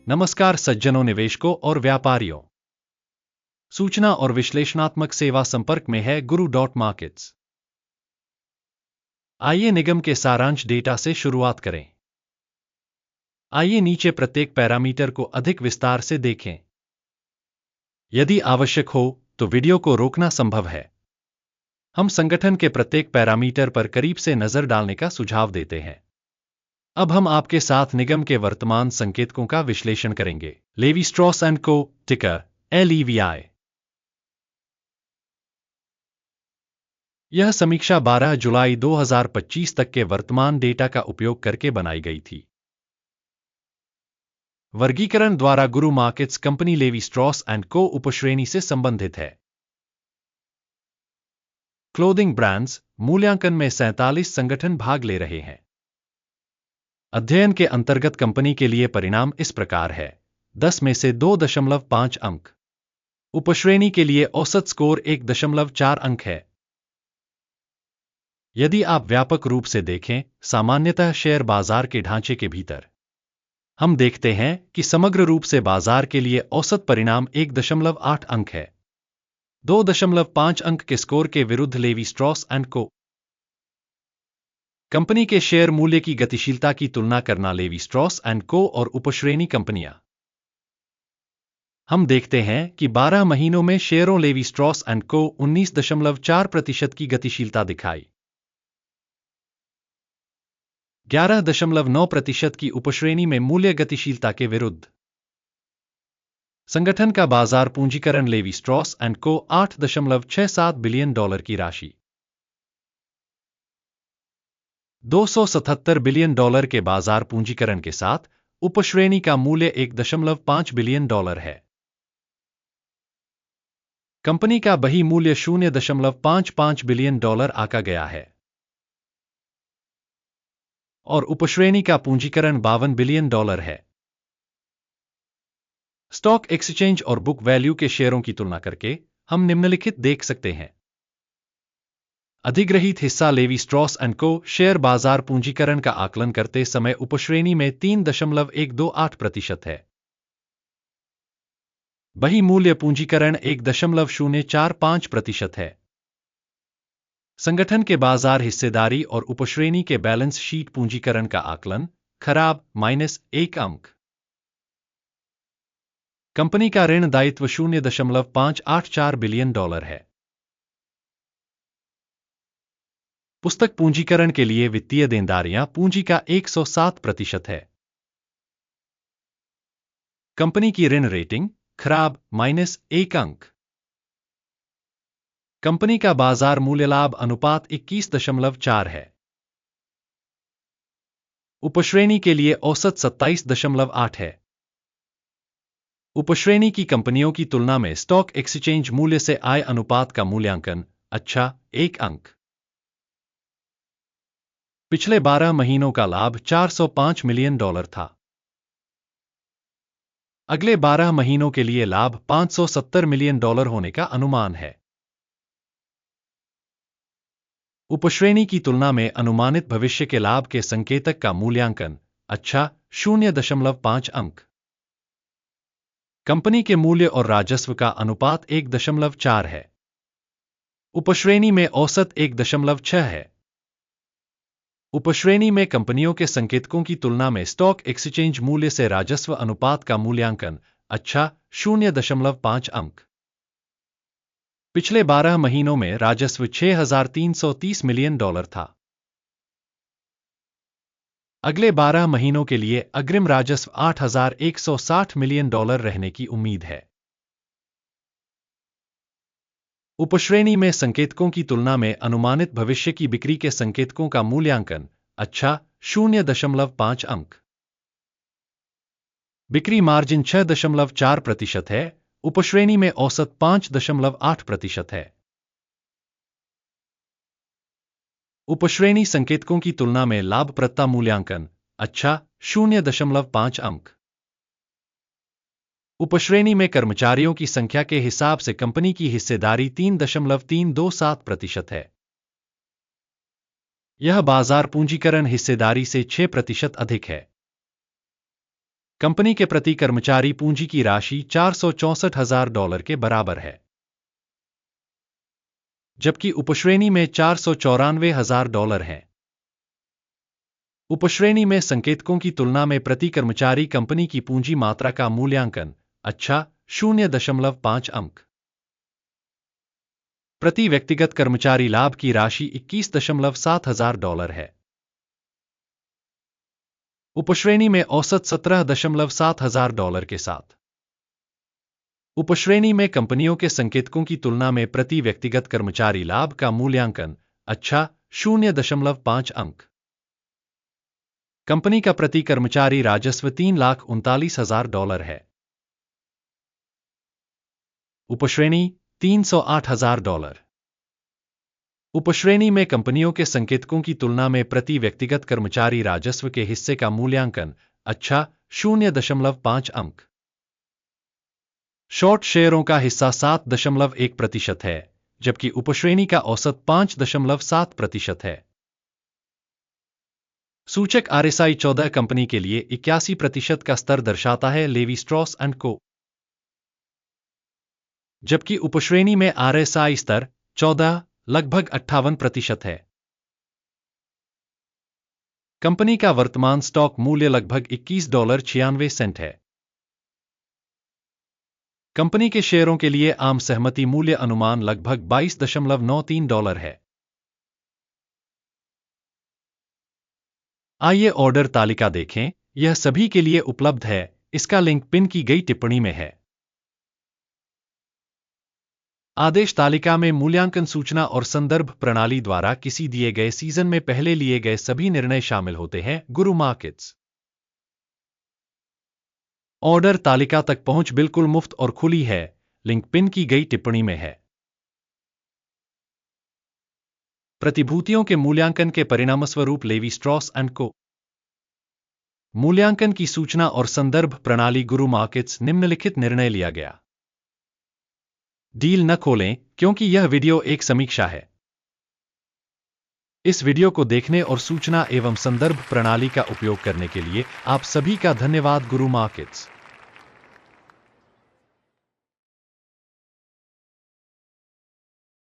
नमस्कार सज्जनों, निवेशकों और व्यापारियों। सूचना और विश्लेषणात्मक सेवा संपर्क में है गुरु डॉट मार्केट्स। आइए निगम के सारांश डेटा से शुरुआत करें। आइए नीचे प्रत्येक पैरामीटर को अधिक विस्तार से देखें। यदि आवश्यक हो तो वीडियो को रोकना संभव है। हम संगठन के प्रत्येक पैरामीटर पर करीब से नजर डालने का सुझाव देते हैं। अब हम आपके साथ निगम के वर्तमान संकेतकों का विश्लेषण करेंगे। लेवी स्ट्रॉस एंड को, टिकर LEVI। यह समीक्षा 12 जुलाई 2025 तक के वर्तमान डेटा का उपयोग करके बनाई गई थी। वर्गीकरण द्वारा गुरु markets company Levi Strauss and को उपश्रेणी से संबंधित है। क्लोथिंग ब्रांड्स मूल्यांकन में 47 संगठन भाग ले रहे हैं। अध्ययन के अंतर्गत कंपनी के लिए परिणाम इस प्रकार है: 10 में से 2.5 अंक। उपश्रेणी के लिए औसत स्कोर 1.4 अंक है। यदि आप व्यापक रूप से देखें, सामान्यतः शेयर बाजार के ढांचे के भीतर, हम देखते हैं कि समग्र रूप से बाजार के लिए औसत परिणाम 1.8 अंक है। 2.5 अंक के स्कोर के विरुद्ध लेवी स्ट्रॉस एंड को कंपनी के शेयर मूल्य की गतिशीलता की तुलना करना। लेवी स्ट्रॉस एंड को और उपश्रेणी कंपनियां, हम देखते हैं कि 12 महीनों में शेयरों लेवी स्ट्रॉस एंड को 19.4% की गतिशीलता दिखाई। 11.9% की उपश्रेणी में मूल्य गतिशीलता के विरुद्ध। संगठन का बाजार पूंजीकरण लेवी स्ट्रॉस एंड को $8.67 बिलियन की राशि, $277 बिलियन के बाजार पूंजीकरण के साथ उपश्रेणी का मूल्य $1.5 बिलियन है। कंपनी का बही मूल्य $0.55 बिलियन आका गया है और उपश्रेणी का पूंजीकरण $52 बिलियन है। स्टॉक एक्सचेंज और बुक वैल्यू के शेयरों की तुलना करके हम निम्नलिखित देख सकते हैं। अधिग्रहित हिस्सा लेवी स्ट्रॉस एंड को शेयर बाजार पूंजीकरण का आकलन करते समय उपश्रेणी में 3.128% है। बही मूल्य पूंजीकरण 1.045% है। संगठन के बाजार हिस्सेदारी और उपश्रेणी के बैलेंस शीट पूंजीकरण का आकलन खराब -1 अंक। कंपनी का ऋण दायित्व $0.584 बिलियन है। पुस्तक पूंजीकरण के लिए वित्तीय देनदारियां पूंजी का 107% है। कंपनी की ऋण रेटिंग खराब -1 अंक। कंपनी का बाजार मूल्य लाभ अनुपात 21.4 है। उपश्रेणी के लिए औसत 27.8 है। उपश्रेणी की कंपनियों की तुलना में स्टॉक एक्सचेंज मूल्य से आय अनुपात का मूल्यांकन अच्छा 1 अंक। पिछले 12 महीनों का लाभ $405 मिलियन था। अगले 12 महीनों के लिए लाभ $570 मिलियन होने का अनुमान है। उपश्रेणी की तुलना में अनुमानित भविष्य के लाभ के संकेतक का मूल्यांकन अच्छा 0.5 अंक। कंपनी के मूल्य और राजस्व का अनुपात 1.4 है। उपश्रेणी में औसत 1.6 है। उपश्रेणी में कंपनियों के संकेतकों की तुलना में स्टॉक एक्सचेंज मूल्य से राजस्व अनुपात का मूल्यांकन अच्छा 0.5 अंक। पिछले 12 महीनों में राजस्व $6,330 मिलियन था। अगले 12 महीनों के लिए अग्रिम राजस्व $8,160 मिलियन रहने की उम्मीद है। उपश्रेणी में संकेतकों की तुलना में अनुमानित भविष्य की बिक्री के संकेतकों का मूल्यांकन अच्छा 0.5 अंक। बिक्री मार्जिन 6.4% है। उपश्रेणी में औसत 5.8% है। उपश्रेणी संकेतकों की तुलना में लाभप्रदता मूल्यांकन अच्छा 0.5 अंक। उपश्रेणी में कर्मचारियों की संख्या के हिसाब से कंपनी की हिस्सेदारी 3.327% है। यह बाजार पूंजीकरण हिस्सेदारी से 6% अधिक है। कंपनी के प्रति कर्मचारी पूंजी की राशि $464,000 के बराबर है, जबकि उपश्रेणी में $494,000 है। उपश्रेणी में संकेतकों की तुलना में प्रति कर्मचारी कंपनी की पूंजी मात्रा का मूल्यांकन अच्छा 0.5 अंक। प्रति व्यक्तिगत कर्मचारी लाभ की राशि $21,700 है। उपश्रेणी में औसत $17,700 के साथ। उपश्रेणी में कंपनियों के संकेतकों की तुलना में प्रति व्यक्तिगत कर्मचारी लाभ का मूल्यांकन अच्छा 0.5 अंक। कंपनी का प्रति कर्मचारी राजस्व $3,39,000 है। उपश्रेणी $308,000। उपश्रेणी में कंपनियों के संकेतकों की तुलना में प्रति व्यक्तिगत कर्मचारी राजस्व के हिस्से का मूल्यांकन अच्छा 0.5 अंक। शॉर्ट शेयरों का हिस्सा 7.1% है, जबकि उपश्रेणी का औसत 5.7% है। सूचक RSI 14 कंपनी के लिए 81% का स्तर दर्शाता है, लेवी स्ट्रॉस एंड को, जबकि उपश्रेणी में RSI स्तर 14 लगभग 58% है। कंपनी का वर्तमान स्टॉक मूल्य लगभग $21.96 है। कंपनी के शेयरों के लिए आम सहमति मूल्य अनुमान लगभग $22.93 है। आइए ऑर्डर तालिका देखें, यह सभी के लिए उपलब्ध है, इसका लिंक पिन की गई टिप्पणी में है। आदेश तालिका में मूल्यांकन सूचना और संदर्भ प्रणाली द्वारा किसी दिए गए सीजन में पहले लिए गए सभी निर्णय शामिल होते हैं। गुरु मार्केट्स ऑर्डर तालिका तक पहुंच बिल्कुल मुफ्त और खुली है, लिंक पिन की गई टिप्पणी में है। प्रतिभूतियों के मूल्यांकन के परिणामस्वरूप लेवी स्ट्रॉस एंड को मूल्यांकन की सूचना और संदर्भ प्रणाली गुरु मार्केट्स निम्नलिखित निर्णय लिया गया। डील न खोलें, क्योंकि यह वीडियो एक समीक्षा है। इस वीडियो को देखने और सूचना एवं संदर्भ प्रणाली का उपयोग करने के लिए आप सभी का धन्यवाद। गुरु मार्केट्स।